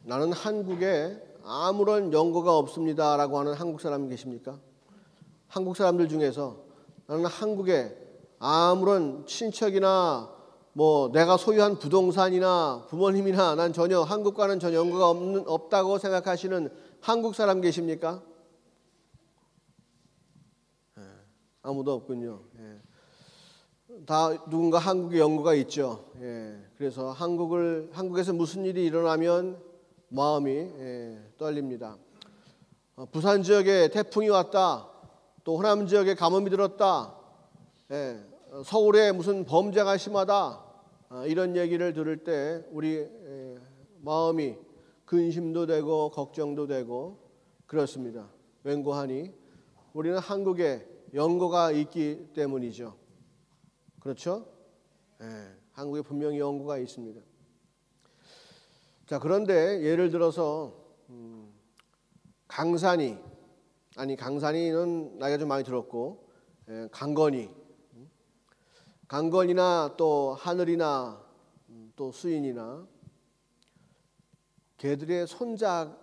나는 한국에 아무런 연고가 없습니다 라고 하는 한국 사람 계십니까? 한국 사람들 중에서 나는 한국에 아무런 친척이나 뭐 내가 소유한 부동산이나 부모님이나 난 전혀 한국과는 전혀 연고가 없다고 생각하시는 한국 사람 계십니까? 아무도 없군요. 다 누군가 한국에 연고가 있죠. 그래서 한국에서 무슨 일이 일어나면 마음이 떨립니다. 부산 지역에 태풍이 왔다. 또 호남 지역에 가뭄이 들었다. 서울에 무슨 범죄가 심하다. 이런 얘기를 들을 때 우리 마음이 근심도 되고 걱정도 되고 그렇습니다. 웬고하니 우리는 한국에 연고가 있기 때문이죠. 그렇죠? 한국에 분명히 연고가 있습니다. 자, 그런데 예를 들어서 강산이는 나이가 좀 많이 들었고 강건이나 또 하늘이나 또 수인이나 걔들의 손자가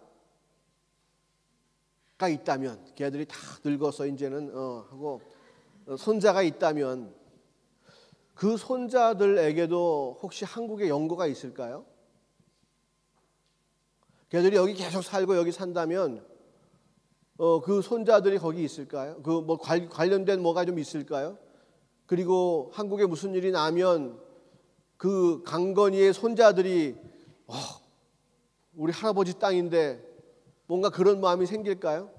있다면, 걔들이 다 늙어서 이제는 하고 손자가 있다면 그 손자들에게도 혹시 한국에 연고가 있을까요? 걔들이 여기 계속 살고 여기 산다면 그 손자들이 거기 있을까요? 그 뭐 관련된 뭐가 좀 있을까요? 그리고 한국에 무슨 일이 나면 그 강건이의 손자들이 우리 할아버지 땅인데 뭔가 그런 마음이 생길까요?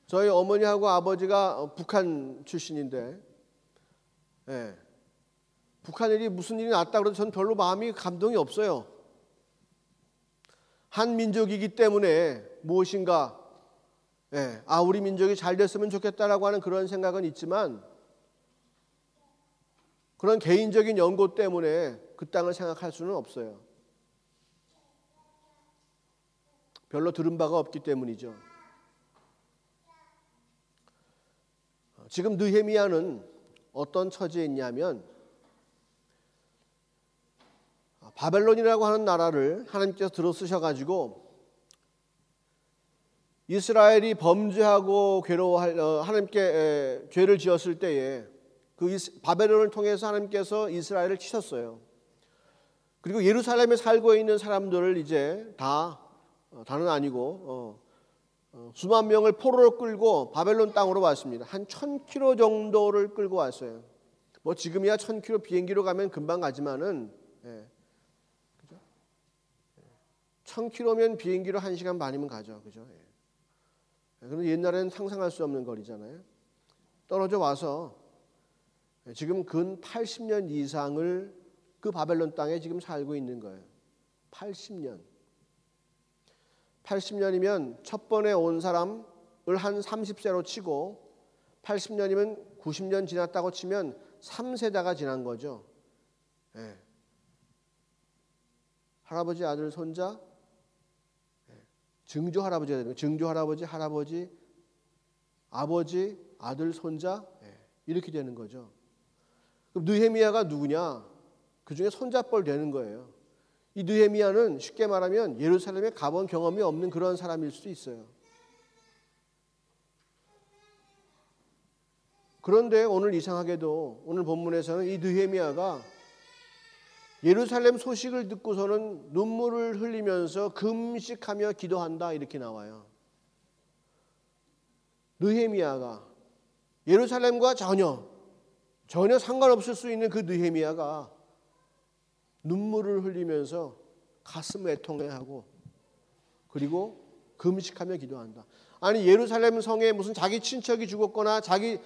저희 어머니하고 아버지가 북한 출신인데 북한 일이 무슨 일이 났다고 해도 전 별로 마음이 감동이 없어요. 한 민족이기 때문에 무엇인가 우리 민족이 잘 됐으면 좋겠다라고 하는 그런 생각은 있지만 그런 개인적인 연고 때문에 그 땅을 생각할 수는 없어요. 별로 들은 바가 없기 때문이죠. 지금 느헤미야는 어떤 처지에 있냐면 바벨론이라고 하는 나라를 하나님께서 들어쓰셔가지고 이스라엘이 범죄하고 하나님께 죄를 지었을 때에 그 바벨론을 통해서 하나님께서 이스라엘을 치셨어요. 그리고 예루살렘에 살고 있는 사람들을 이제 다는 아니고 수만 명을 포로로 끌고 바벨론 땅으로 왔습니다. 한 1000km 정도를 끌고 왔어요. 뭐 지금이야 1000km 비행기로 가면 금방 가지만은 1000km면 비행기로 1시간 반이면 가죠. 그죠? 그런데 옛날에는 상상할 수 없는 거리잖아요. 떨어져 와서 지금 근 80년 이상을 그 바벨론 땅에 지금 살고 있는 거예요. 80년. 80년이면 첫 번에 온 사람을 한 30세로 치고 80년이면 90년 지났다고 치면 3세대가 지난 거죠. 할아버지, 아들, 손자, 증조 할아버지가 되는 거예요. 증조 할아버지, 할아버지, 아버지, 아들, 손자 이렇게 되는 거죠. 그럼 느헤미야가 누구냐? 그 중에 손자뻘 되는 거예요. 이 느헤미야는 쉽게 말하면 예루살렘에 가본 경험이 없는 그런 사람일 수도 있어요. 그런데 오늘 이상하게도 오늘 본문에서는 이 느헤미야가 예루살렘 소식을 듣고서는 눈물을 흘리면서 금식하며 기도한다 이렇게 나와요. 느헤미야가 예루살렘과 전혀 상관없을 수 있는 그 느헤미야가 눈물을 흘리면서 가슴 애통해하고 그리고 금식하며 기도한다. 아니 예루살렘 성에 무슨 자기 친척이 죽었거나 자기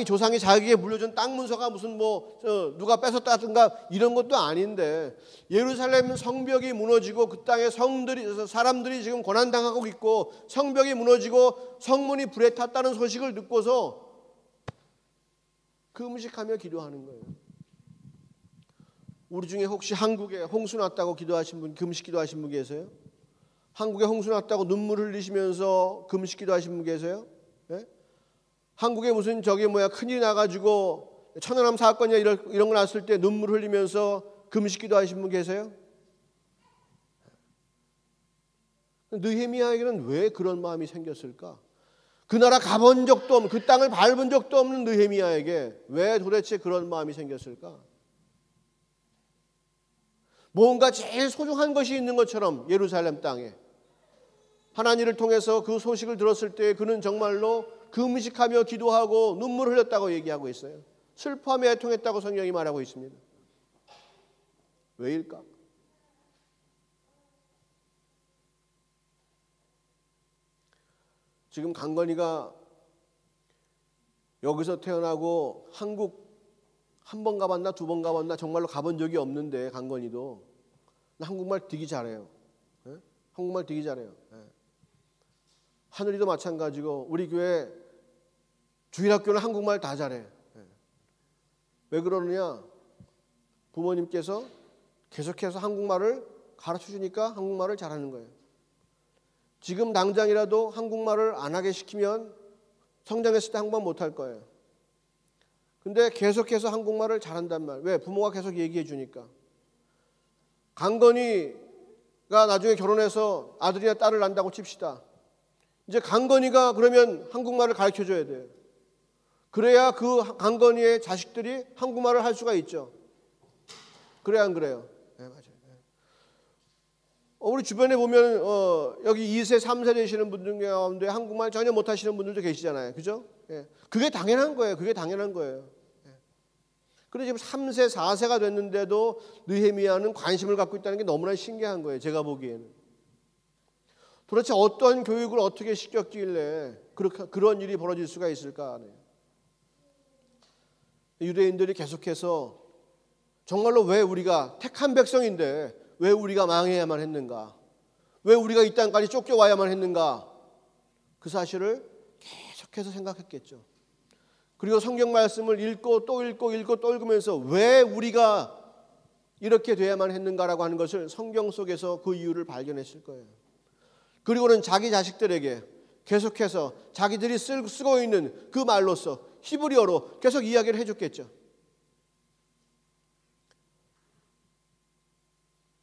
조상이 자기에게 물려준 땅 문서가 무슨 누가 뺏었다든가 이런 것도 아닌데 예루살렘 성벽이 무너지고 그 땅에 사람들이 지금 고난당하고 있고 성벽이 무너지고 성문이 불에 탔다는 소식을 듣고서 금식하며 기도하는 거예요. 우리 중에 혹시 한국에 홍수 났다고 기도하신 분, 금식 기도하신 분 계세요? 한국에 홍수 났다고 눈물 흘리시면서 금식 기도하신 분 계세요? 네? 한국에 무슨 큰일이 나가지고 천안함 사건이나 이런 거 났을 때 눈물 흘리면서 금식 기도하신 분 계세요? 느헤미야에게는 왜 그런 마음이 생겼을까? 그 나라 가본 적도 없는, 그 땅을 밟은 적도 없는 느헤미야에게 왜 도대체 그런 마음이 생겼을까? 뭔가 제일 소중한 것이 있는 것처럼 예루살렘 땅에 하나님을 통해서 그 소식을 들었을 때 그는 정말로 금식하며 기도하고 눈물을 흘렸다고 얘기하고 있어요. 슬퍼하며 애통했다고 성경이 말하고 있습니다. 왜일까? 지금 강건이가 여기서 태어나고 한국 한 번 가봤나 두 번 가봤나 정말로 가본 적이 없는데 강건이도 한국말 되게 잘해요. 네? 한국말 되게 잘해요. 네. 하늘이도 마찬가지고 우리 교회 주일학교는 한국말 다 잘해. 네. 왜 그러느냐? 부모님께서 계속해서 한국말을 가르쳐 주니까 한국말을 잘하는 거예요. 지금 당장이라도 한국말을 안 하게 시키면 성장했을 때 한국말 못할 거예요. 근데 계속해서 한국말을 잘한단 말. 왜? 부모가 계속 얘기해 주니까. 강건이가 나중에 결혼해서 아들이나 딸을 낳는다고 칩시다. 이제 강건이가 그러면 한국말을 가르쳐 줘야 돼요. 그래야 그 강건이의 자식들이 한국말을 할 수가 있죠. 그래야 안 그래요? 네, 맞아요. 우리 주변에 보면 여기 2세, 3세 되시는 분들 가운데 한국말 전혀 못하시는 분들도 계시잖아요. 그죠? 예. 그게 당연한 거예요. 그게 당연한 거예요. 예. 그런데 지금 3세, 4세가 됐는데도 느헤미야는 관심을 갖고 있다는 게 너무나 신기한 거예요. 제가 보기에는. 도대체 어떤 교육을 어떻게 시켰길래 그런 일이 벌어질 수가 있을까? 유대인들이 계속해서 정말로 왜 우리가 택한 백성인데 왜 우리가 망해야만 했는가? 왜 우리가 이 땅까지 쫓겨와야만 했는가? 그 사실을 계속해서 생각했겠죠. 그리고 성경 말씀을 읽고 또 읽으면서 왜 우리가 이렇게 돼야만 했는가라고 하는 것을 성경 속에서 그 이유를 발견했을 거예요. 그리고는 자기 자식들에게 계속해서 자기들이 쓰고 있는 그 말로서 히브리어로 계속 이야기를 해줬겠죠.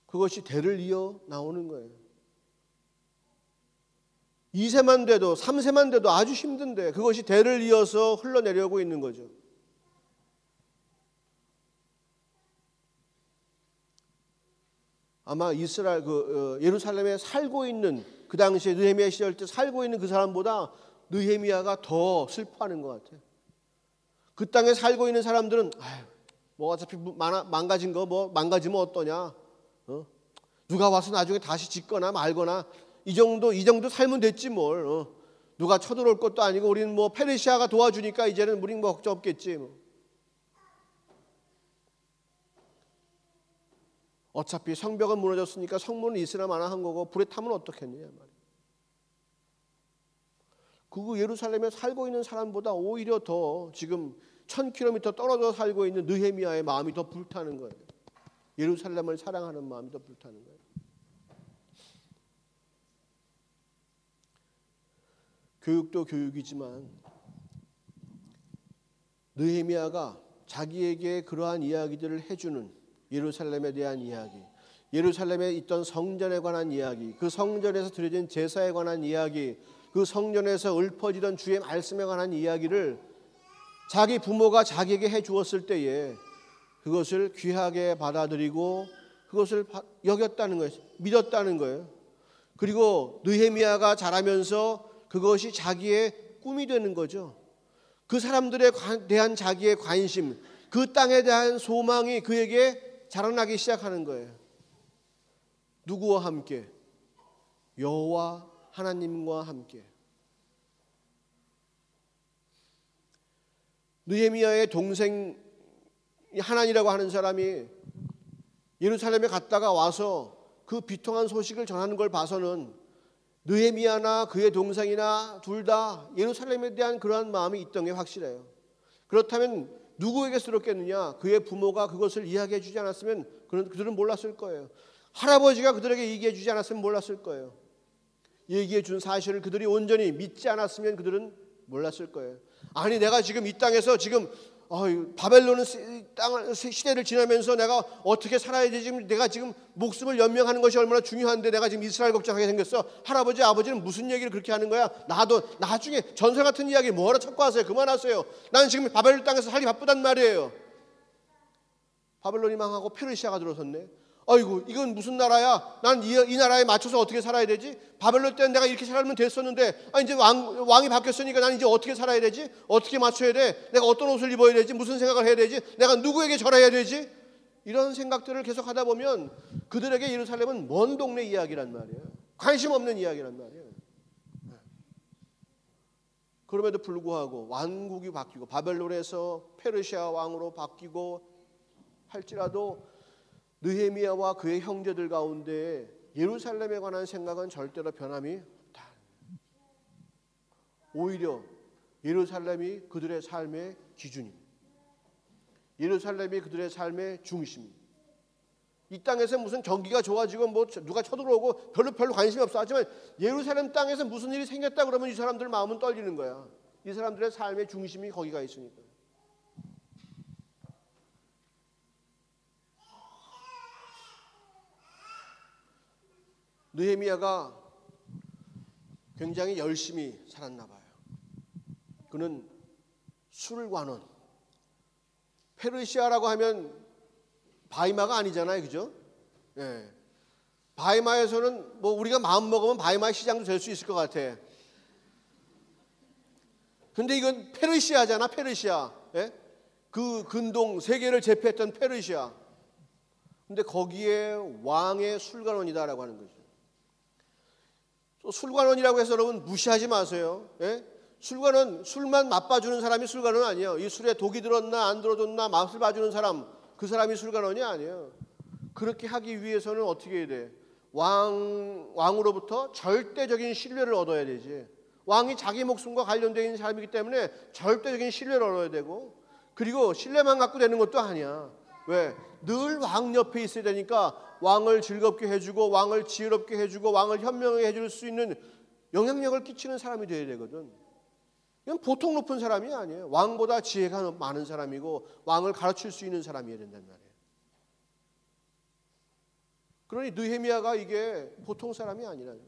그것이 대를 이어 나오는 거예요. 2세만 돼도 3세만 돼도 아주 힘든데 그것이 대를 이어서 흘러내려오고 있는 거죠. 아마 이스라엘 예루살렘에 살고 있는 그 당시에 느헤미야 시절 때 살고 있는 그 사람보다 느헤미야가 더 슬퍼하는 것 같아요. 그 땅에 살고 있는 사람들은 뭐 어차피 망가진 거 뭐 망가지면 어떠냐? 누가 와서 나중에 다시 짓거나 말거나 이 정도 살면 됐지 뭘. 누가 쳐들어올 것도 아니고 우리는 뭐 페르시아가 도와주니까 이제는 우린 뭐 걱정 없겠지. 뭐. 어차피 성벽은 무너졌으니까 성문은 있으나 마나 한 거고 불에 타면 어떻겠느냐 말이야. 그 예루살렘에 살고 있는 사람보다 오히려 더 지금 1000km 떨어져 살고 있는 느헤미야의 마음이 더 불타는 거예요. 예루살렘을 사랑하는 마음이 더 불타는 거예요. 교육도 교육이지만 느헤미야가 자기에게 그러한 이야기들을 해주는 예루살렘에 대한 이야기, 예루살렘에 있던 성전에 관한 이야기, 그 성전에서 드려진 제사에 관한 이야기, 그 성전에서 읊어지던 주의 말씀에 관한 이야기를 자기 부모가 자기에게 해주었을 때에 그것을 귀하게 받아들이고 그것을 여겼다는 거예요. 믿었다는 거예요. 그리고 느헤미야가 자라면서 그것이 자기의 꿈이 되는 거죠. 그 사람들에 대한 자기의 관심, 그 땅에 대한 소망이 그에게 자라나기 시작하는 거예요. 누구와 함께? 여호와 하나님과 함께. 느헤미야의 동생 하난이라고 하는 사람이 예루살렘에 갔다가 와서 그 비통한 소식을 전하는 걸 봐서는 느헤미야나 그의 동생이나 둘 다 예루살렘에 대한 그러한 마음이 있던 게 확실해요. 그렇다면 누구에게 쓰럽겠느냐? 그의 부모가 그것을 이야기해 주지 않았으면 그들은 몰랐을 거예요. 할아버지가 그들에게 얘기해 주지 않았으면 몰랐을 거예요. 얘기해 준 사실을 그들이 온전히 믿지 않았으면 그들은 몰랐을 거예요. 아니 내가 지금 이 땅에서 지금 바벨론은 땅 시대를 지나면서 내가 어떻게 살아야 되지? 내가 지금 목숨을 연명하는 것이 얼마나 중요한데 내가 지금 이스라엘 걱정하게 생겼어. 할아버지 아버지는 무슨 얘기를 그렇게 하는 거야? 나도 나중에 전설 같은 이야기 뭐하러 찾고 하세요? 그만하세요. 나는 지금 바벨론 땅에서 살기 바쁘단 말이에요. 바벨론이 망하고 페르시아가 들어섰네. 아이고 이건 무슨 나라야? 난 이 나라에 맞춰서 어떻게 살아야 되지? 바벨론 때는 내가 이렇게 살면 됐었는데 이제 왕이 바뀌었으니까 난 이제 어떻게 살아야 되지? 어떻게 맞춰야 돼? 내가 어떤 옷을 입어야 되지? 무슨 생각을 해야 되지? 내가 누구에게 절해야 되지? 이런 생각들을 계속 하다 보면 그들에게 예루살렘은 먼 동네 이야기란 말이에요. 관심 없는 이야기란 말이에요. 그럼에도 불구하고 왕국이 바뀌고 바벨론에서 페르시아 왕으로 바뀌고 할지라도 느헤미야와 그의 형제들 가운데 예루살렘에 관한 생각은 절대로 변함이 없다. 오히려 예루살렘이 그들의 삶의 기준입니다. 예루살렘이 그들의 삶의 중심입니다. 이 땅에서 무슨 경기가 좋아지고 뭐 누가 쳐들어오고 별로 관심이 없어. 하지만 예루살렘 땅에서 무슨 일이 생겼다 그러면 이 사람들 마음은 떨리는 거야. 이 사람들의 삶의 중심이 거기가 있으니까. 느헤미야가 굉장히 열심히 살았나 봐요. 그는 술관원, 페르시아라고 하면 바이마가 아니잖아요, 그죠? 예. 바이마에서는 뭐 우리가 마음 먹으면 바이마 시장도 될 수 있을 것 같아. 근데 이건 페르시아잖아, 페르시아. 예? 그 근동 세계를 제패했던 페르시아. 근데 거기에 왕의 술관원이다라고 하는 거죠. 술관원이라고 해서 여러분 무시하지 마세요. 예? 술관원, 술만 맛봐주는 사람이 술관원 아니에요. 이 술에 독이 들었나 안 들어줬나 맛을 봐주는 사람, 그 사람이 술관원이 아니에요. 그렇게 하기 위해서는 어떻게 해야 돼? 왕으로부터 절대적인 신뢰를 얻어야 되지. 왕이 자기 목숨과 관련되어 있는 사람이기 때문에 절대적인 신뢰를 얻어야 되고, 그리고 신뢰만 갖고 되는 것도 아니야. 왜? 늘 왕 옆에 있어야 되니까 왕을 즐겁게 해주고 왕을 지혜롭게 해주고 왕을 현명하게 해줄 수 있는 영향력을 끼치는 사람이 되어야 되거든. 이건 보통 높은 사람이 아니에요. 왕보다 지혜가 많은 사람이고 왕을 가르칠 수 있는 사람이어야 된단 말이에요. 그러니 느헤미야가 이게 보통 사람이 아니라요.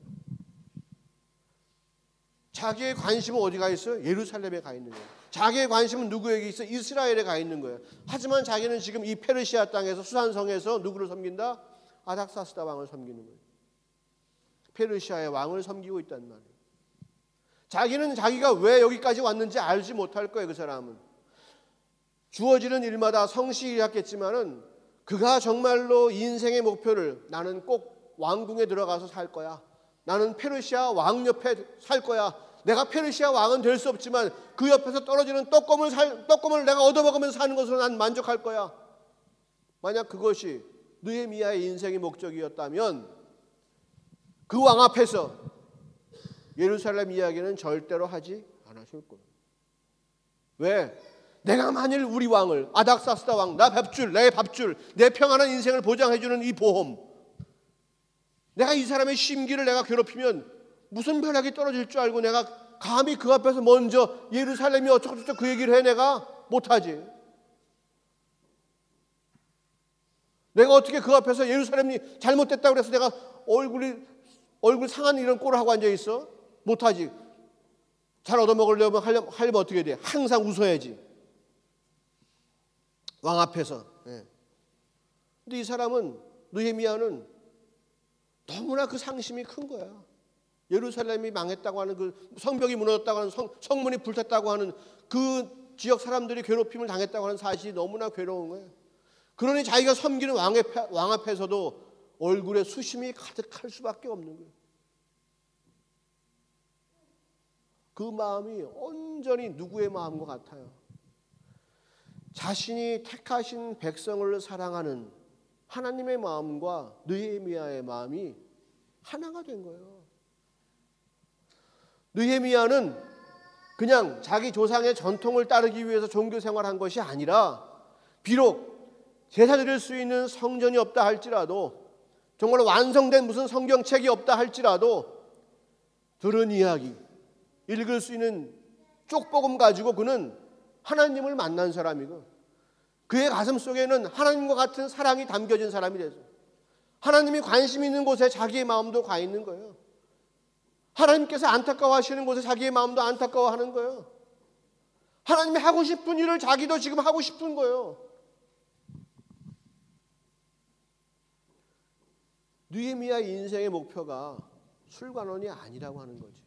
자기의 관심은 어디 가 있어요? 예루살렘에 가 있는 거예요. 자기의 관심은 누구에게 있어? 이스라엘에 가 있는 거예요. 하지만 자기는 지금 이 페르시아 땅에서 수산성에서 누구를 섬긴다? 아닥사스다 왕을 섬기는 거예요. 페르시아의 왕을 섬기고 있단 말이에요. 자기는 자기가 왜 여기까지 왔는지 알지 못할 거예요. 그 사람은 주어지는 일마다 성실했겠지만은 그가 정말로 인생의 목표를 나는 꼭 왕궁에 들어가서 살 거야. 나는 페르시아 왕 옆에 살 거야. 내가 페르시아 왕은 될 수 없지만 그 옆에서 떨어지는 떡고물 내가 얻어먹으면서 사는 것으로 난 만족할 거야. 만약 그것이 느헤미야의 인생의 목적이었다면 그 왕 앞에서 예루살렘 이야기는 절대로 하지 않았을 거예요. 왜? 내가 만일 우리 왕을 아닥사스다 왕, 내 밥줄, 내 평안한 인생을 보장해주는 이 보험, 내가 이 사람의 심기를 내가 괴롭히면 무슨 벼락이 떨어질 줄 알고 내가 감히 그 앞에서 먼저 예루살렘이 어쩌고저쩌고 그 얘기를 해? 내가 못하지. 내가 어떻게 그 앞에서 예루살렘이 잘못됐다고 그래서 내가 얼굴 상한 이런 꼴을 하고 앉아있어? 못하지. 잘 얻어먹으려면 하려면 어떻게 해야 돼? 항상 웃어야지. 왕 앞에서. 예. 근데 이 사람은, 느헤미야는 너무나 그 상심이 큰 거야. 예루살렘이 망했다고 하는 그 성벽이 무너졌다고 하는 성문이 불탔다고 하는 그 지역 사람들이 괴롭힘을 당했다고 하는 사실이 너무나 괴로운 거예요. 그러니 자기가 섬기는 왕 앞에서도 얼굴에 수심이 가득할 수밖에 없는 거예요. 그 마음이 온전히 누구의 마음과 같아요? 자신이 택하신 백성을 사랑하는 하나님의 마음과 느헤미야의 마음이 하나가 된 거예요. 느헤미야는 그냥 자기 조상의 전통을 따르기 위해서 종교 생활한 것이 아니라 비록 제사 드릴 수 있는 성전이 없다 할지라도 정말로 완성된 무슨 성경책이 없다 할지라도 들은 이야기, 읽을 수 있는 쪽복음 가지고 그는 하나님을 만난 사람이고 그의 가슴 속에는 하나님과 같은 사랑이 담겨진 사람이 돼서 하나님이 관심 있는 곳에 자기의 마음도 가 있는 거예요. 하나님께서 안타까워하시는 곳에 자기의 마음도 안타까워하는 거예요. 하나님이 하고 싶은 일을 자기도 지금 하고 싶은 거예요. 느헤미야의 인생의 목표가 술관원이 아니라고 하는 거지.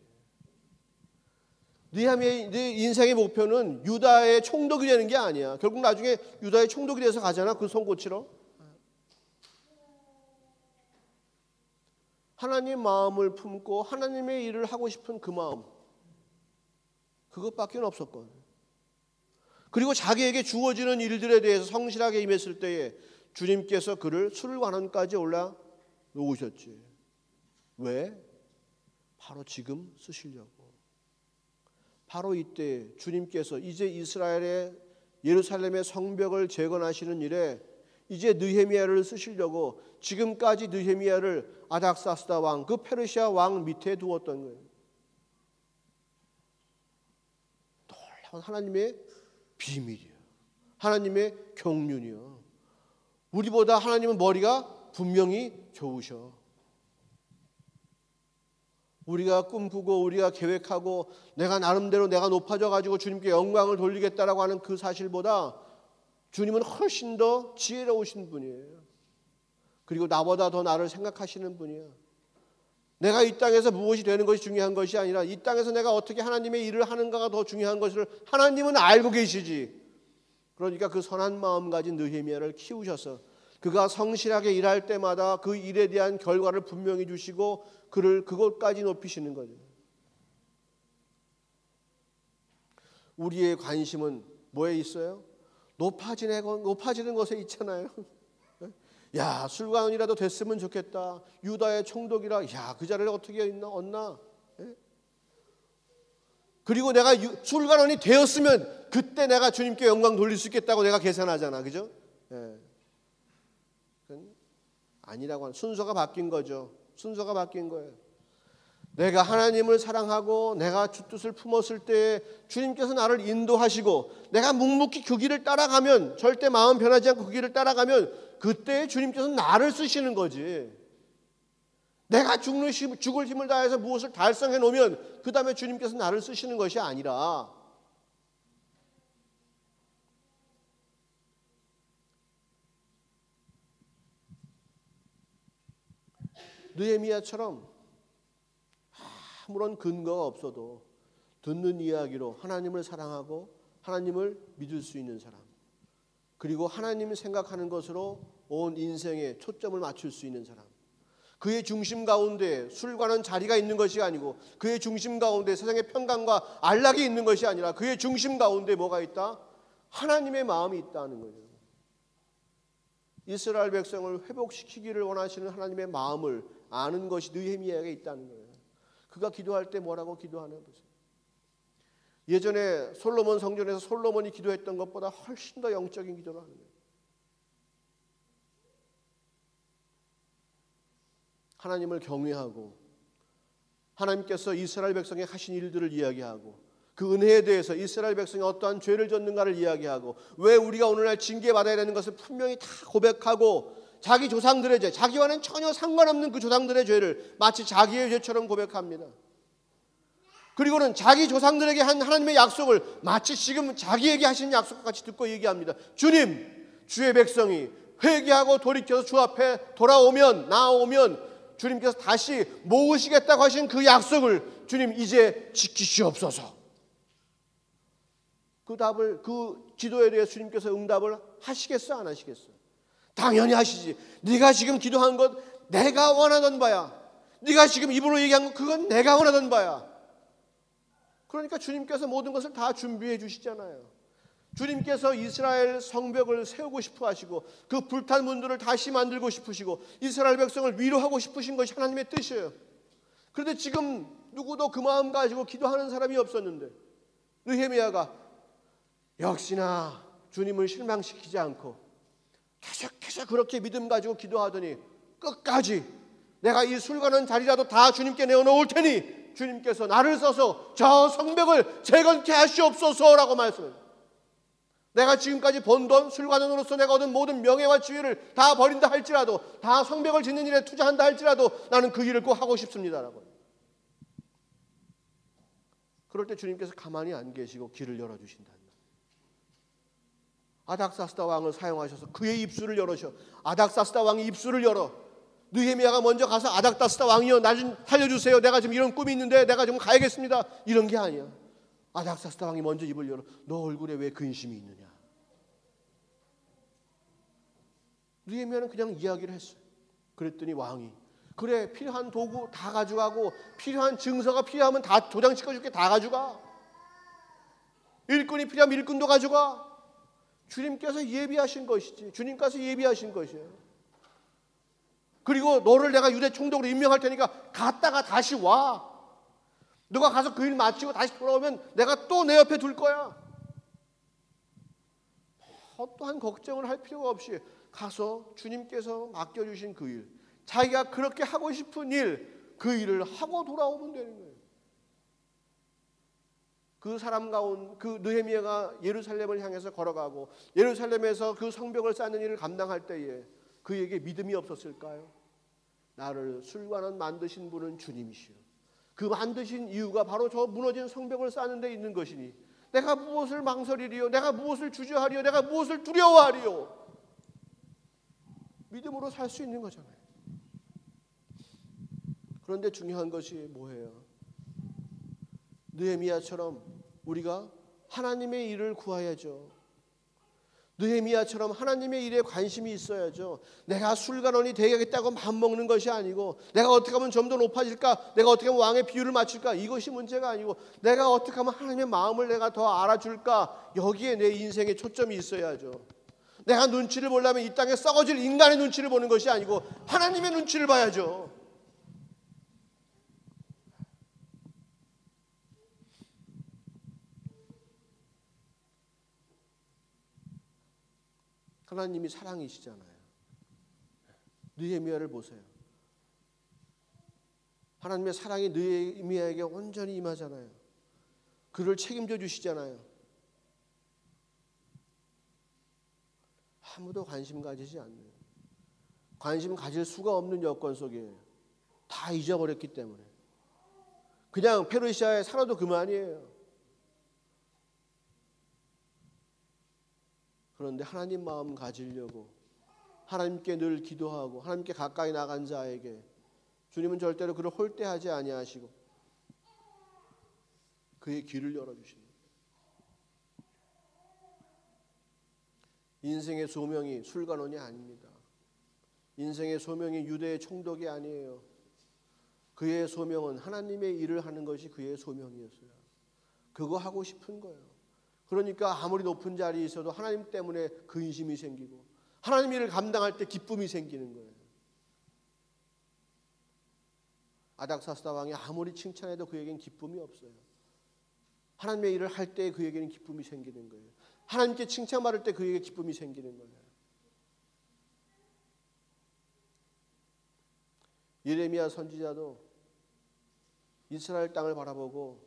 느헤미야의 인생의 목표는 유다의 총독이 되는 게 아니야. 결국 나중에 유다의 총독이 돼서 가잖아. 그 손 고치러. 하나님 마음을 품고 하나님의 일을 하고 싶은 그 마음, 그것밖에 없었거든. 그리고 자기에게 주어지는 일들에 대해서 성실하게 임했을 때에 주님께서 그를 술관원까지 올라 놓으셨지. 왜? 바로 지금 쓰시려고. 바로 이때 주님께서 이제 이스라엘의 예루살렘의 성벽을 재건하시는 일에 이제 느헤미야를 쓰시려고 지금까지 느헤미야를 아닥사스다 왕, 그 페르시아 왕 밑에 두었던 거예요. 놀라운 하나님의 비밀이에요. 하나님의 경륜이요. 우리보다 하나님은 머리가 분명히 좋으셔. 우리가 꿈꾸고 우리가 계획하고 내가 나름대로 내가 높아져 가지고 주님께 영광을 돌리겠다라고 하는 그 사실보다 주님은 훨씬 더 지혜로우신 분이에요. 그리고 나보다 더 나를 생각하시는 분이야. 내가 이 땅에서 무엇이 되는 것이 중요한 것이 아니라 이 땅에서 내가 어떻게 하나님의 일을 하는가가 더 중요한 것을 하나님은 알고 계시지. 그러니까 그 선한 마음 가진 느헤미야를 키우셔서 그가 성실하게 일할 때마다 그 일에 대한 결과를 분명히 주시고 그를 그것까지 높이시는 거죠. 우리의 관심은 뭐에 있어요? 높아지는 것에 있잖아요. 야, 술관원이라도 됐으면 좋겠다. 유다의 총독이라, 야, 그 자리를 어떻게 얻나? 그리고 내가 술관원이 되었으면 그때 내가 주님께 영광 돌릴 수 있겠다고 내가 계산하잖아, 그죠? 아니라고 하는, 순서가 바뀐 거죠. 순서가 바뀐 거예요. 내가 하나님을 사랑하고 내가 주 뜻을 품었을 때 주님께서 나를 인도하시고 내가 묵묵히 그 길을 따라가면, 절대 마음 변하지 않고 그 길을 따라가면 그때 주님께서 나를 쓰시는 거지. 내가 죽을 힘을 다해서 무엇을 달성해 놓으면 그 다음에 주님께서 나를 쓰시는 것이 아니라 느헤미야처럼 아무런 근거가 없어도 듣는 이야기로 하나님을 사랑하고 하나님을 믿을 수 있는 사람, 그리고 하나님이 생각하는 것으로 온 인생에 초점을 맞출 수 있는 사람, 그의 중심 가운데 술과는 자리가 있는 것이 아니고 그의 중심 가운데 세상의 평강과 안락이 있는 것이 아니라 그의 중심 가운데 뭐가 있다? 하나님의 마음이 있다는 거죠. 이스라엘 백성을 회복시키기를 원하시는 하나님의 마음을 아는 것이 느헤미야에게 있다는 거예요. 그가 기도할 때 뭐라고 기도하나 보세요. 예전에 솔로몬 성전에서 솔로몬이 기도했던 것보다 훨씬 더 영적인 기도를 하는 거예요. 하나님을 경외하고 하나님께서 이스라엘 백성에 하신 일들을 이야기하고 그 은혜에 대해서 이스라엘 백성이 어떠한 죄를 졌는가를 이야기하고 왜 우리가 오늘날 징계받아야 되는 것을 분명히 다 고백하고 자기 조상들의 죄, 자기와는 전혀 상관없는 그 조상들의 죄를 마치 자기의 죄처럼 고백합니다. 그리고는 자기 조상들에게 한 하나님의 약속을 마치 지금 자기에게 하신 약속과 같이 듣고 얘기합니다. 주님, 주의 백성이 회개하고 돌이켜서 주 앞에 나오면 주님께서 다시 모으시겠다고 하신 그 약속을 주님 이제 지키시옵소서. 그 기도에 대해 주님께서 응답을 하시겠어, 안 하시겠어? 당연히 하시지. 네가 지금 기도한 것 내가 원하던 바야. 네가 지금 입으로 얘기한 것 그건 내가 원하던 바야. 그러니까 주님께서 모든 것을 다 준비해 주시잖아요. 주님께서 이스라엘 성벽을 세우고 싶어 하시고 그 불탄 문들을 다시 만들고 싶으시고 이스라엘 백성을 위로하고 싶으신 것이 하나님의 뜻이에요. 그런데 지금 누구도 그 마음 가지고 기도하는 사람이 없었는데 느헤미야가 역시나 주님을 실망시키지 않고 계속해서 그렇게 믿음 가지고 기도하더니 끝까지 내가 이 술관원 자리라도 다 주님께 내어놓을 테니 주님께서 나를 써서 저 성벽을 재건케 하시옵소서라고 말씀해요. 내가 지금까지 번 돈, 술관원으로서 내가 얻은 모든 명예와 지위를 다 버린다 할지라도, 다 성벽을 짓는 일에 투자한다 할지라도 나는 그 일을 꼭 하고 싶습니다라고. 그럴 때 주님께서 가만히 안 계시고 길을 열어주신다. 아닥사스다 왕을 사용하셔서 그의 입술을 열으셔. 아닥사스다 왕이 입술을 열어. 느헤미야가 먼저 가서 아닥사스다 왕이여 나 좀 살려주세요. 내가 지금 이런 꿈이 있는데 내가 좀 가야겠습니다. 이런 게 아니야. 아닥사스다 왕이 먼저 입을 열어. 너 얼굴에 왜 근심이 있느냐. 느헤미야는 그냥 이야기를 했어요. 그랬더니 왕이 그래 필요한 도구 다 가져가고 필요한 증서가 필요하면 다 도장 찍어줄게. 다 가져가. 일꾼이 필요하면 일꾼도 가져가. 주님께서 예비하신 것이지. 주님께서 예비하신 것이에요. 그리고 너를 내가 유대 총독으로 임명할 테니까 갔다가 다시 와. 너가 가서 그 일 마치고 다시 돌아오면 내가 또 내 옆에 둘 거야. 어떠한 걱정을 할 필요가 없이 가서 주님께서 맡겨주신 그 일, 자기가 그렇게 하고 싶은 일, 그 일을 하고 돌아오면 되는 거예요. 그 사람 가운 그 느헤미야가 예루살렘을 향해서 걸어가고 예루살렘에서 그 성벽을 쌓는 일을 감당할 때에 그에게 믿음이 없었을까요? 나를 술관원 만드신 분은 주님이시오. 그 만드신 이유가 바로 저 무너진 성벽을 쌓는 데 있는 것이니 내가 무엇을 망설이리요? 내가 무엇을 주저하리요? 내가 무엇을 두려워하리요? 믿음으로 살 수 있는 거잖아요. 그런데 중요한 것이 뭐예요? 느헤미야처럼 우리가 하나님의 일을 구해야죠. 느헤미야처럼 하나님의 일에 관심이 있어야죠. 내가 술관원이 되겠다고 마음먹는 것이 아니고 내가 어떻게 하면 좀 더 높아질까? 내가 어떻게 하면 왕의 비율을 맞출까? 이것이 문제가 아니고 내가 어떻게 하면 하나님의 마음을 내가 더 알아줄까? 여기에 내 인생의 초점이 있어야죠. 내가 눈치를 보려면 이 땅에 썩어질 인간의 눈치를 보는 것이 아니고 하나님의 눈치를 봐야죠. 하나님이 사랑이시잖아요. 느헤미야를 보세요. 하나님의 사랑이 느헤미야에게 온전히 임하잖아요. 그를 책임져 주시잖아요. 아무도 관심 가지지 않는, 관심 가질 수가 없는 여건 속에 다 잊어버렸기 때문에 그냥 페르시아에 살아도 그만이에요. 그런데 하나님 마음 가지려고 하나님께 늘 기도하고 하나님께 가까이 나간 자에게 주님은 절대로 그를 홀대하지 아니하시고 그의 길을 열어주십니다. 인생의 소명이 술관원이 아닙니다. 인생의 소명이 유대의 총독이 아니에요. 그의 소명은 하나님의 일을 하는 것이 그의 소명이었어요. 그거 하고 싶은 거예요. 그러니까 아무리 높은 자리에 있어도 하나님 때문에 근심이 생기고 하나님 일을 감당할 때 기쁨이 생기는 거예요. 아닥사스다 왕이 아무리 칭찬해도 그에겐 기쁨이 없어요. 하나님의 일을 할 때 그에게는 기쁨이 생기는 거예요. 하나님께 칭찬받을 때 그에게 기쁨이 생기는 거예요. 예레미야 선지자도 이스라엘 땅을 바라보고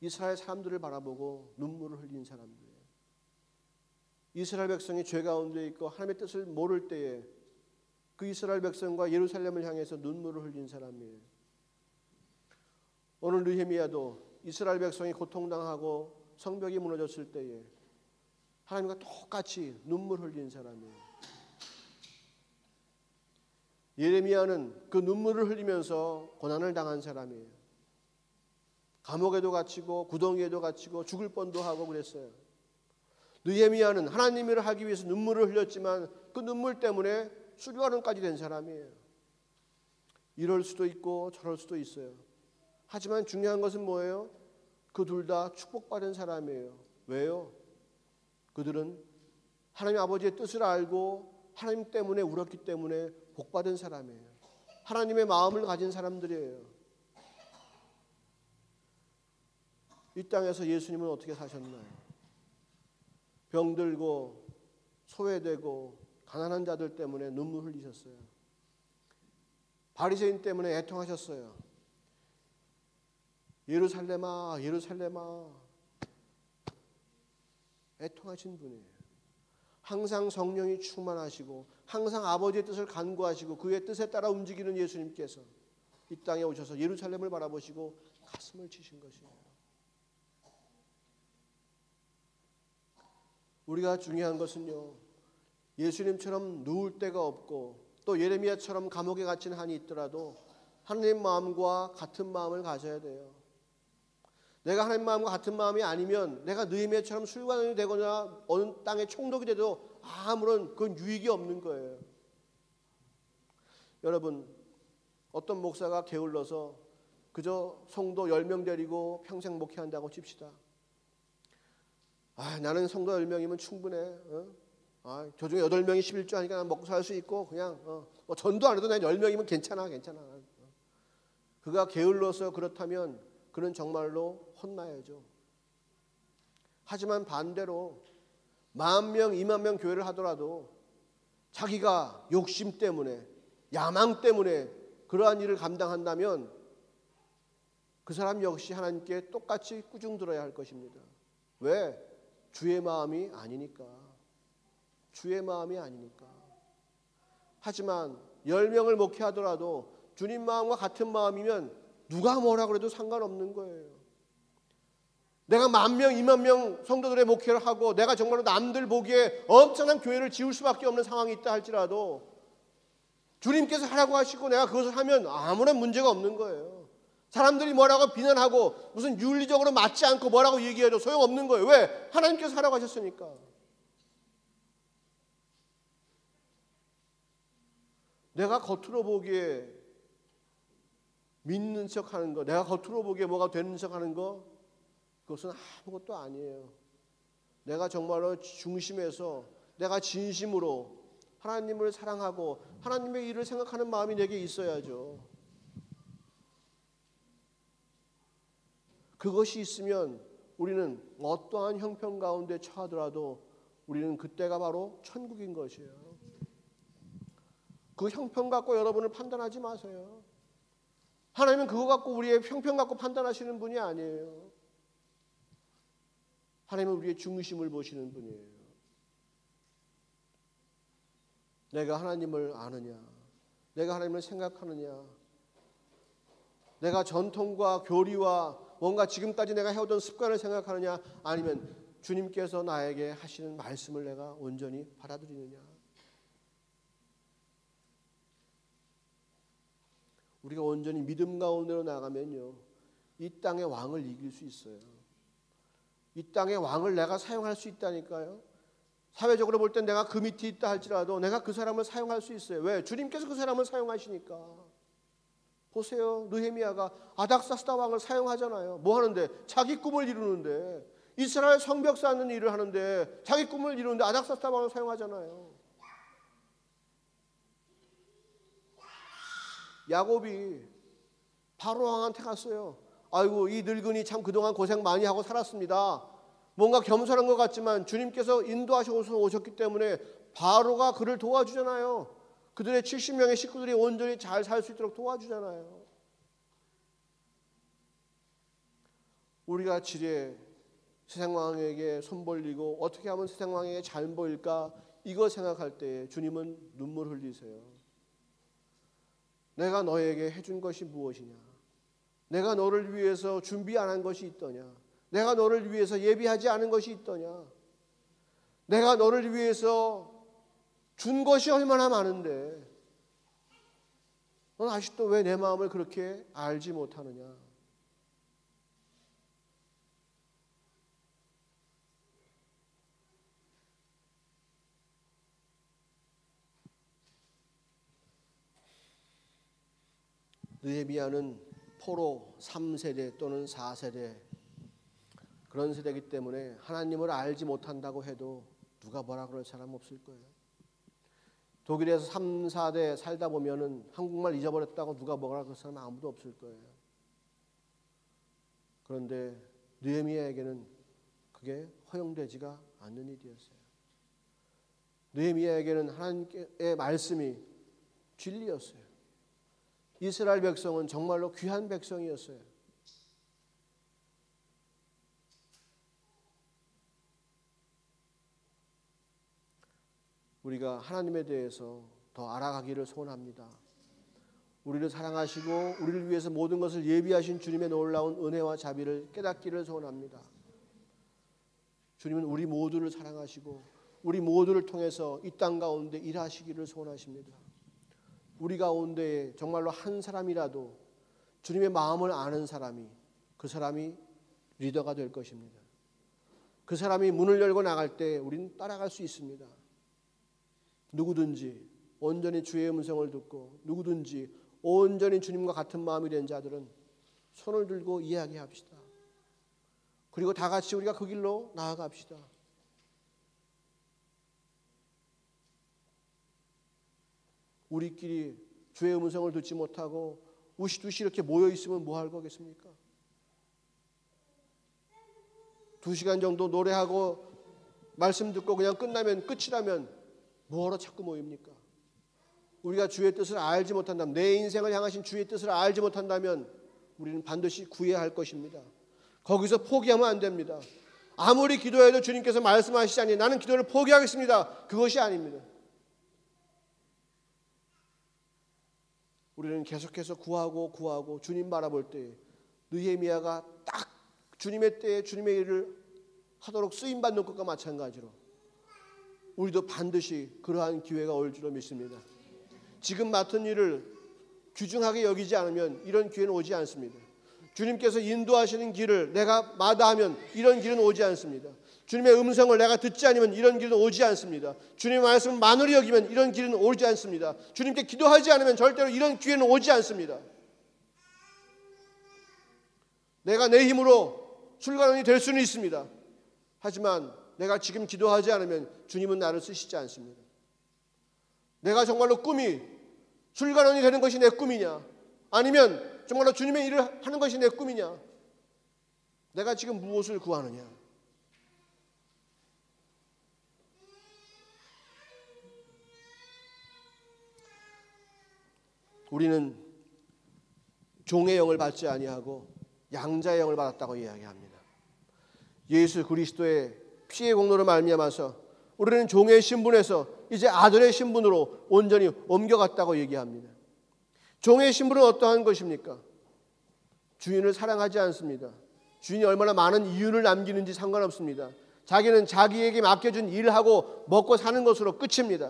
이스라엘 사람들을 바라보고 눈물을 흘린 사람들이에요. 이스라엘 백성이 죄 가운데 있고 하나님의 뜻을 모를 때에 그 이스라엘 백성과 예루살렘을 향해서 눈물을 흘린 사람이에요. 오늘 느헤미야도 이스라엘 백성이 고통당하고 성벽이 무너졌을 때에 하나님과 똑같이 눈물 흘린 사람이에요. 예레미야는 그 눈물을 흘리면서 고난을 당한 사람이에요. 감옥에도 갇히고 구덩이에도 갇히고 죽을 뻔도 하고 그랬어요. 느헤미야는 하나님 일을 하기 위해서 눈물을 흘렸지만 그 눈물 때문에 수료하는까지 된 사람이에요. 이럴 수도 있고 저럴 수도 있어요. 하지만 중요한 것은 뭐예요? 그 둘 다 축복받은 사람이에요. 왜요? 그들은 하나님 아버지의 뜻을 알고 하나님 때문에 울었기 때문에 복받은 사람이에요. 하나님의 마음을 가진 사람들이에요. 이 땅에서 예수님은 어떻게 사셨나요? 병들고 소외되고 가난한 자들 때문에 눈물 흘리셨어요. 바리새인 때문에 애통하셨어요. 예루살렘아 예루살렘아 애통하신 분이에요. 항상 성령이 충만하시고 항상 아버지의 뜻을 간구하시고 그의 뜻에 따라 움직이는 예수님께서 이 땅에 오셔서 예루살렘을 바라보시고 가슴을 치신 것이에요. 우리가 중요한 것은요, 예수님처럼 누울 데가 없고 또 예레미야처럼 감옥에 갇힌 한이 있더라도 하나님 마음과 같은 마음을 가져야 돼요. 내가 하나님 마음과 같은 마음이 아니면 내가 느헤미야처럼 술관원이 되거나 어느 땅에 총독이 돼도 아무런 그건 유익이 없는 거예요. 여러분, 어떤 목사가 게을러서 그저 성도 10명 데리고 평생 목회한다고 칩시다. 나는 성도 10명이면 충분해. 저중에 8명이 11조 하니까 난 먹고 살 수 있고 그냥 뭐 전도 안 해도 난 10명이면 괜찮아. 그가 게을러서 그렇다면 그는 정말로 혼나야죠. 하지만 반대로 10,000명, 20,000명 교회를 하더라도 자기가 욕심 때문에, 야망 때문에 그러한 일을 감당한다면 그 사람 역시 하나님께 똑같이 꾸중 들어야 할 것입니다. 왜? 주의 마음이 아니니까. 주의 마음이 아니니까. 하지만 10명을 목회하더라도 주님 마음과 같은 마음이면 누가 뭐라 그래도 상관없는 거예요. 내가 10,000명, 20,000명 성도들의 목회를 하고 내가 정말로 남들 보기에 엄청난 교회를 지을 수밖에 없는 상황이 있다 할지라도 주님께서 하라고 하시고 내가 그것을 하면 아무런 문제가 없는 거예요. 사람들이 뭐라고 비난하고 무슨 윤리적으로 맞지 않고 뭐라고 얘기해도 소용없는 거예요. 왜? 하나님께서 하라고 하셨으니까. 내가 겉으로 보기에 믿는 척하는 거, 내가 겉으로 보기에 뭐가 되는 척하는 거, 그것은 아무것도 아니에요. 내가 정말로 중심에서 내가 진심으로 하나님을 사랑하고 하나님의 일을 생각하는 마음이 내게 있어야죠. 그것이 있으면 우리는 어떠한 형편 가운데 처하더라도 우리는 그때가 바로 천국인 것이에요. 그 형편 갖고 여러분을 판단하지 마세요. 하나님은 그거 갖고 우리의 형편 갖고 판단하시는 분이 아니에요. 하나님은 우리의 중심을 보시는 분이에요. 내가 하나님을 아느냐, 내가 하나님을 생각하느냐, 내가 전통과 교리와 뭔가 지금까지 내가 해오던 습관을 생각하느냐, 아니면 주님께서 나에게 하시는 말씀을 내가 온전히 받아들이느냐. 우리가 온전히 믿음 가운데로 나가면요, 이 땅의 왕을 이길 수 있어요. 이 땅의 왕을 내가 사용할 수 있다니까요. 사회적으로 볼 땐 내가 그 밑에 있다 할지라도 내가 그 사람을 사용할 수 있어요. 왜? 주님께서 그 사람을 사용하시니까. 보세요. 느헤미야가 아닥사스다 왕을 사용하잖아요. 뭐 하는데? 자기 꿈을 이루는데. 이스라엘 성벽 쌓는 일을 하는데 자기 꿈을 이루는데 아닥사스다 왕을 사용하잖아요. 야곱이 바로 왕한테 갔어요. 아이고, 이 늙은이 참 그동안 고생 많이 하고 살았습니다. 뭔가 겸손한 것 같지만 주님께서 인도하셔서 오셨기 때문에 바로가 그를 도와주잖아요. 그들의 70명의 식구들이 온전히 잘 살 수 있도록 도와주잖아요. 우리가 지레 세상 왕에게 손 벌리고 어떻게 하면 세상 왕에게 잘 보일까, 이거 생각할 때 주님은 눈물 흘리세요. 내가 너에게 해준 것이 무엇이냐? 내가 너를 위해서 준비 안 한 것이 있더냐? 내가 너를 위해서 예비하지 않은 것이 있더냐? 내가 너를 위해서 준 것이 얼마나 많은데 넌 아직도 왜 내 마음을 그렇게 알지 못하느냐? 느헤미야는 포로 3세대 또는 4세대 그런 세대이기 때문에 하나님을 알지 못한다고 해도 누가 뭐라 그럴 사람 없을 거예요. 독일에서 3, 4대 살다 보면은 한국말 잊어버렸다고 누가 뭐라 그럴 사람 아무도 없을 거예요. 그런데 느헤미야에게는 그게 허용되지가 않는 일이었어요. 느헤미야에게는 하나님의 말씀이 진리였어요. 이스라엘 백성은 정말로 귀한 백성이었어요. 우리가 하나님에 대해서 더 알아가기를 소원합니다. 우리를 사랑하시고 우리를 위해서 모든 것을 예비하신 주님의 놀라운 은혜와 자비를 깨닫기를 소원합니다. 주님은 우리 모두를 사랑하시고 우리 모두를 통해서 이 땅 가운데 일하시기를 소원하십니다. 우리 가운데 정말로 한 사람이라도 주님의 마음을 아는 사람이, 그 사람이 리더가 될 것입니다. 그 사람이 문을 열고 나갈 때 우리는 따라갈 수 있습니다. 누구든지 온전히 주의 음성을 듣고 누구든지 온전히 주님과 같은 마음이 된 자들은 손을 들고 이야기합시다. 그리고 다 같이 우리가 그 길로 나아갑시다. 우리끼리 주의 음성을 듣지 못하고 우시두시 이렇게 모여 있으면 뭐 할 거겠습니까? 2시간 정도 노래하고 말씀 듣고 그냥 끝나면 끝이라면 뭐하러 자꾸 모입니까? 우리가 주의 뜻을 알지 못한다면, 내 인생을 향하신 주의 뜻을 알지 못한다면 우리는 반드시 구해야 할 것입니다. 거기서 포기하면 안 됩니다. 아무리 기도해도 주님께서 말씀하시자니 나는 기도를 포기하겠습니다. 그것이 아닙니다. 우리는 계속해서 구하고 주님 바라볼 때 느헤미야가 딱 주님의 때에 주님의 일을 하도록 쓰임받는 것과 마찬가지로 우리도 반드시 그러한 기회가 올 줄로 믿습니다. 지금 맡은 일을 귀중하게 여기지 않으면 이런 기회는 오지 않습니다. 주님께서 인도하시는 길을 내가 마다하면 이런 길은 오지 않습니다. 주님의 음성을 내가 듣지 않으면 이런 길은 오지 않습니다. 주님의 말씀을 만으로 여기면 이런 길은 오지 않습니다. 주님께 기도하지 않으면 절대로 이런 기회는 오지 않습니다. 내가 내 힘으로 술관원이 될 수는 있습니다. 하지만 내가 지금 기도하지 않으면 주님은 나를 쓰시지 않습니다. 내가 정말로 꿈이 술관원이 되는 것이 내 꿈이냐, 아니면 정말로 주님의 일을 하는 것이 내 꿈이냐, 내가 지금 무엇을 구하느냐. 우리는 종의 영을 받지 아니하고 양자의 영을 받았다고 이야기합니다. 예수 그리스도의 피의 공로로 말미암아서 우리는 종의 신분에서 이제 아들의 신분으로 온전히 옮겨갔다고 얘기합니다. 종의 신분은 어떠한 것입니까? 주인을 사랑하지 않습니다. 주인이 얼마나 많은 이윤을 남기는지 상관없습니다. 자기는 자기에게 맡겨준 일하고 먹고 사는 것으로 끝입니다.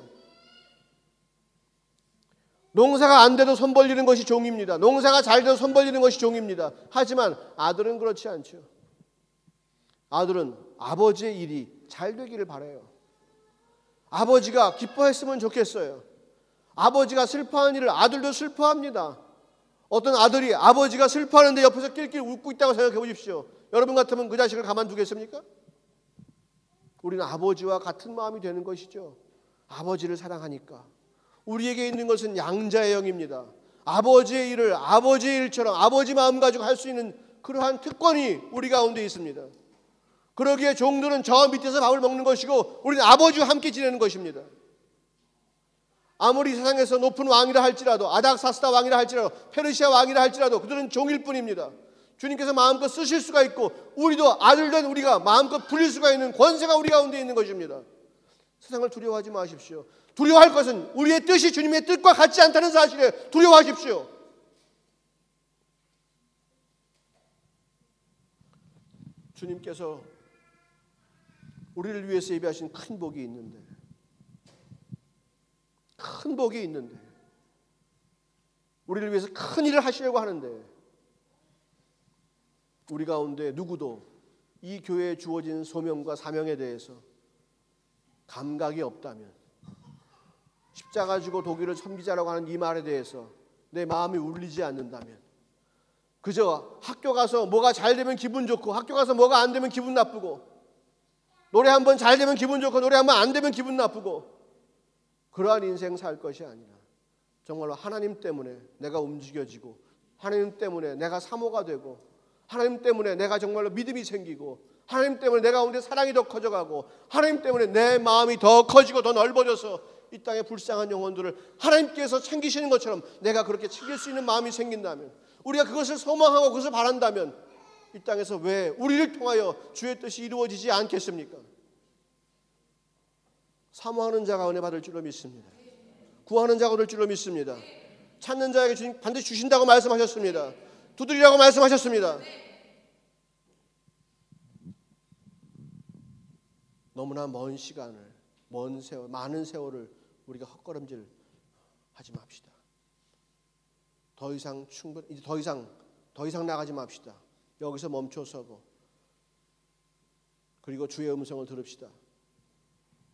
농사가 안 돼도 손 벌리는 것이 종입니다. 농사가 잘 돼도 손 벌리는 것이 종입니다. 하지만 아들은 그렇지 않죠. 아들은 아버지의 일이 잘 되기를 바라요. 아버지가 기뻐했으면 좋겠어요. 아버지가 슬퍼하는 일을 아들도 슬퍼합니다. 어떤 아들이 아버지가 슬퍼하는데 옆에서 낄낄 웃고 있다고 생각해 보십시오. 여러분 같으면 그 자식을 가만두겠습니까? 우리는 아버지와 같은 마음이 되는 것이죠. 아버지를 사랑하니까. 우리에게 있는 것은 양자의 영입니다. 아버지의 일을 아버지의 일처럼 아버지 마음 가지고 할 수 있는 그러한 특권이 우리 가운데 있습니다. 그러기에 종들은 저 밑에서 밥을 먹는 것이고 우리는 아버지와 함께 지내는 것입니다. 아무리 세상에서 높은 왕이라 할지라도, 아닥사스다 왕이라 할지라도, 페르시아 왕이라 할지라도 그들은 종일 뿐입니다. 주님께서 마음껏 쓰실 수가 있고 우리도 아들된 우리가 마음껏 부릴 수가 있는 권세가 우리 가운데 있는 것입니다. 세상을 두려워하지 마십시오. 두려워할 것은 우리의 뜻이 주님의 뜻과 같지 않다는 사실에 두려워하십시오. 주님께서 우리를 위해서 예비하신 큰 복이 있는데, 큰 복이 있는데, 우리를 위해서 큰 일을 하시려고 하는데, 우리 가운데 누구도 이 교회에 주어진 소명과 사명에 대해서 감각이 없다면, 십자가 지고 독일을 섬기자라고 하는 이 말에 대해서 내 마음이 울리지 않는다면, 그저 학교 가서 뭐가 잘 되면 기분 좋고 학교 가서 뭐가 안 되면 기분 나쁘고, 노래 한번 잘 되면 기분 좋고 노래 한번 안 되면 기분 나쁘고, 그러한 인생 살 것이 아니라 정말로 하나님 때문에 내가 움직여지고, 하나님 때문에 내가 사모가 되고, 하나님 때문에 내가 정말로 믿음이 생기고, 하나님 때문에 내가 가운데 사랑이 더 커져가고, 하나님 때문에 내 마음이 더 커지고 더 넓어져서 이 땅의 불쌍한 영혼들을 하나님께서 챙기시는 것처럼 내가 그렇게 챙길 수 있는 마음이 생긴다면, 우리가 그것을 소망하고 그것을 바란다면 이 땅에서 왜 우리를 통하여 주의 뜻이 이루어지지 않겠습니까? 사모하는 자가 은혜 받을 줄로 믿습니다. 구하는 자가 얻을 줄로 믿습니다. 찾는 자에게 주님 반드시 주신다고 말씀하셨습니다. 두드리라고 말씀하셨습니다. 너무나 먼 시간을, 먼 세월, 많은 세월을 우리가 헛걸음질 하지 맙시다. 더 이상 이제 더 이상 나가지 맙시다. 여기서 멈춰서고, 그리고 주의 음성을 들읍시다.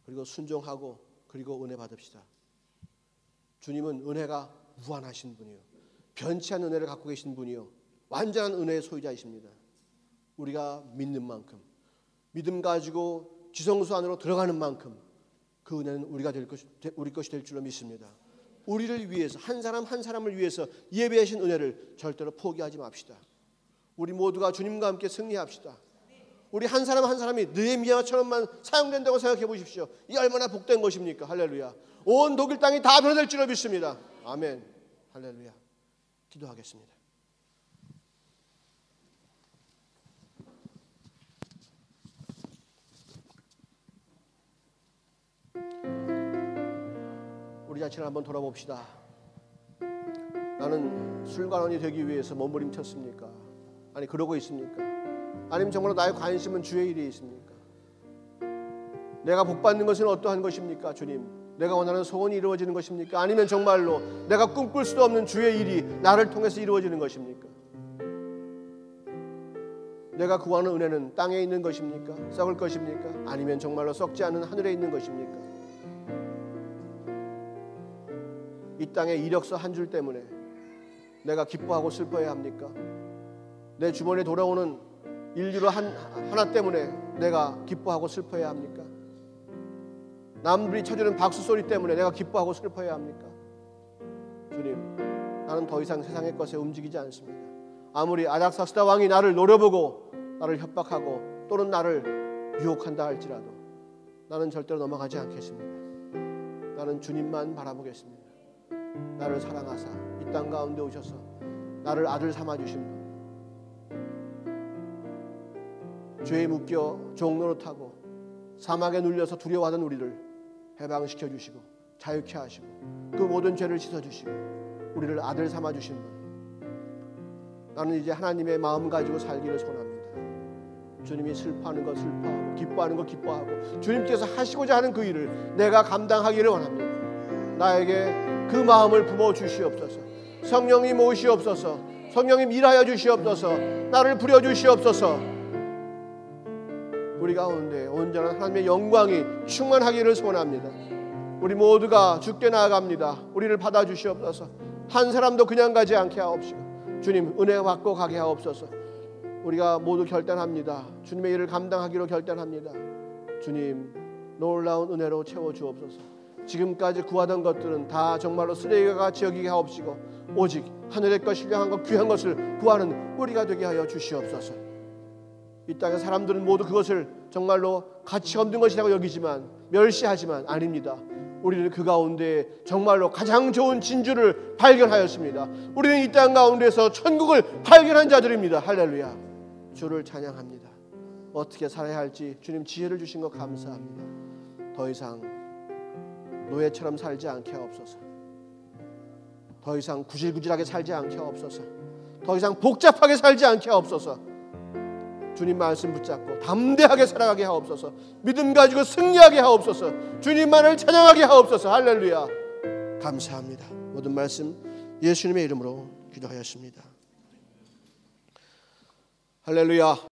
그리고 순종하고, 그리고 은혜 받읍시다. 주님은 은혜가 무한하신 분이요, 변치 않는 은혜를 갖고 계신 분이요, 완전한 은혜의 소유자이십니다. 우리가 믿는 만큼, 믿음 가지고 지성소 안으로 들어가는 만큼 그 은혜는 우리 것이 될 줄로 믿습니다. 우리를 위해서, 한 사람 한 사람을 위해서 예배하신 은혜를 절대로 포기하지 맙시다. 우리 모두가 주님과 함께 승리합시다. 우리 한 사람 한 사람이 느헤미야처럼만 사용된다고 생각해 보십시오. 이 얼마나 복된 것입니까? 할렐루야. 온 독일 땅이 다 변화될 줄로 믿습니다. 아멘. 할렐루야. 기도하겠습니다. 우리 자신을 한번 돌아봅시다. 나는 술관원이 되기 위해서 몸부림쳤습니까? 아니, 그러고 있습니까? 아니면 정말로 나의 관심은 주의 일에 있습니까? 내가 복받는 것은 어떠한 것입니까? 주님, 내가 원하는 소원이 이루어지는 것입니까? 아니면 정말로 내가 꿈꿀 수도 없는 주의 일이 나를 통해서 이루어지는 것입니까? 내가 구하는 은혜는 땅에 있는 것입니까? 썩을 것입니까? 아니면 정말로 썩지 않은 하늘에 있는 것입니까? 이 땅의 이력서 한 줄 때문에 내가 기뻐하고 슬퍼해야 합니까? 내 주머니에 돌아오는 인류로 하나 때문에 내가 기뻐하고 슬퍼해야 합니까? 남들이 쳐주는 박수 소리 때문에 내가 기뻐하고 슬퍼해야 합니까? 주님, 나는 더 이상 세상의 것에 움직이지 않습니다. 아무리 아닥사스다 왕이 나를 노려보고 나를 협박하고 또는 나를 유혹한다 할지라도 나는 절대로 넘어가지 않겠습니다. 나는 주님만 바라보겠습니다. 나를 사랑하사 이 땅 가운데 오셔서 나를 아들 삼아주신 분, 죄에 묶여 종노릇하고 사막에 눌려서 두려워하던 우리를 해방시켜 주시고 자유케 하시고 그 모든 죄를 씻어주시고 우리를 아들 삼아주신 분, 나는 이제 하나님의 마음 가지고 살기를 소원합니다. 주님이 슬퍼하는 것 슬퍼하고 기뻐하는 것 기뻐하고 주님께서 하시고자 하는 그 일을 내가 감당하기를 원합니다. 나에게 그 마음을 부어 주시옵소서. 성령님 오시옵소서. 성령님 일하여 주시옵소서. 나를 부려 주시옵소서. 우리 가운데 온전한 하나님의 영광이 충만하기를 소원합니다. 우리 모두가 주께 나아갑니다. 우리를 받아 주시옵소서. 한 사람도 그냥 가지 않게 하옵시고 주님 은혜 받고 가게 하옵소서. 우리가 모두 결단합니다. 주님의 일을 감당하기로 결단합니다. 주님, 놀라운 은혜로 채워 주옵소서. 지금까지 구하던 것들은 다 정말로 쓰레기와 같이 여기게 하옵시고 오직 하늘의 것, 신령한 것, 귀한 것을 구하는 우리가 되게 하여 주시옵소서. 이 땅의 사람들은 모두 그것을 정말로 가치 없는 것이라고 여기지만, 멸시하지만 아닙니다. 우리는 그 가운데 정말로 가장 좋은 진주를 발견하였습니다. 우리는 이 땅 가운데서 천국을 발견한 자들입니다. 할렐루야. 주를 찬양합니다. 어떻게 살아야 할지 주님 지혜를 주신 것 감사합니다. 더 이상 노예처럼 살지 않게 하옵소서. 더 이상 구질구질하게 살지 않게 하옵소서. 더 이상 복잡하게 살지 않게 하옵소서. 주님 말씀 붙잡고 담대하게 살아가게 하옵소서. 믿음 가지고 승리하게 하옵소서. 주님만을 찬양하게 하옵소서. 할렐루야. 감사합니다. 모든 말씀 예수님의 이름으로 기도하였습니다. 할렐루야.